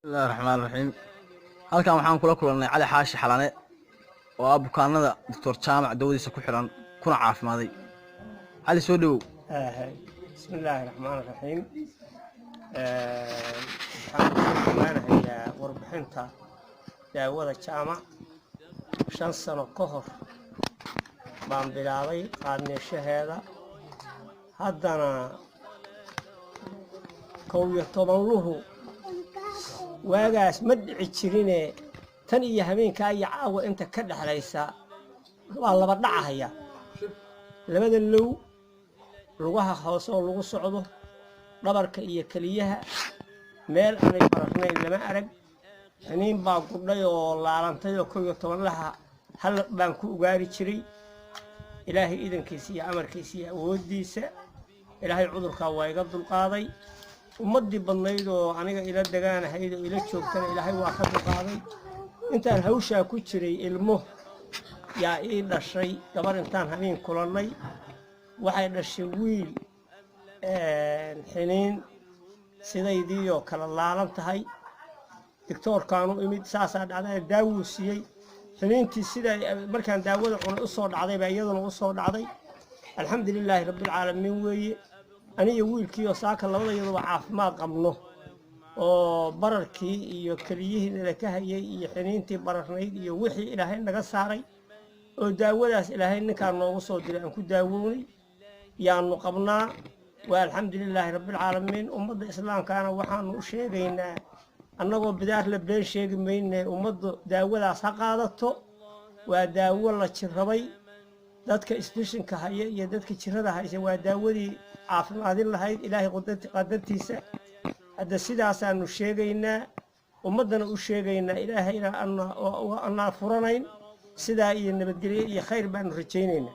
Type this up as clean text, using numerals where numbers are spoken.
بسم الله الرحمن الرحيم. halkan waxaan kula kulannay Cali Xaashi Xalane oo ah bukaanada Dr. Jaamac dawadiisa ku xiran kuna caafimaaday. Cali soo dhawow. بسم الله الرحمن الرحيم. waxaan hayaa warbixinta daawada jaamac 5 sano ka hor baan bilaabay qaadneeshaheeda haddana 11 waagaas ma dhici jirine tan iyo habeenka iyo caawa inta ka dhaxlaysa waa laba dhacaya labada low lugaha hoos oo lagu socdo dhabarka iyo kaliyaha meel aanay bararnayn lama arag aniin baa gudhay oo laalantay oo 11 laha hal baan ku ugaari jiray ilaahay idankiisa iyo amarkiisa iyo awoodiisa ilaahay cudurka waa iga dulqaaday ummadii badnayd oo aniga ila dagaanahayd oo ila joogtana ilaahay waa ka dulqaaday intaan hawsha ku jiray ilmo yaa ii dhashay gabar intaan habeen kulannay waxay dhashay wiil xiniin sidaydii oo kala laalan tahay doctorkaanu imid saasaa dhacday daawo siiyay xiniintii sida markaan daawada cunay u soo dhacday baa iyaduna u soo dhacday alxamdulilaahi rabbil caalamiin weeye aniga wiilkii oo saaka labadayadu caafimaad qabno oo bararkii iyo kaliyihii ka hayay iyo xiniintii bararnayd iyo wixii ilaahay naga saaray oo daawadaas ilaahay ninkaan noogu soo diray aan ku daawoonay yaanu qabnaa waa alxamdulilaahi rabbil caalamiin ummadda islaamkaana waxaanu u sheegaynaa annagoo bidaar la been sheegi maynay ummaddu daawadaas ha qaadato waa daawo la jirrabay dadka isbishinka haya iyo dadka jirrada haysa waa daawadii caafimaadin lahayd ilaahay qadartiisa hadda sidaasaanu sheegaynaa ummaddana u sheegaynaa ilaahayna annaa furanayn sidaa iyo nabadgelyo iyo khayr baanu rajaynaynaa.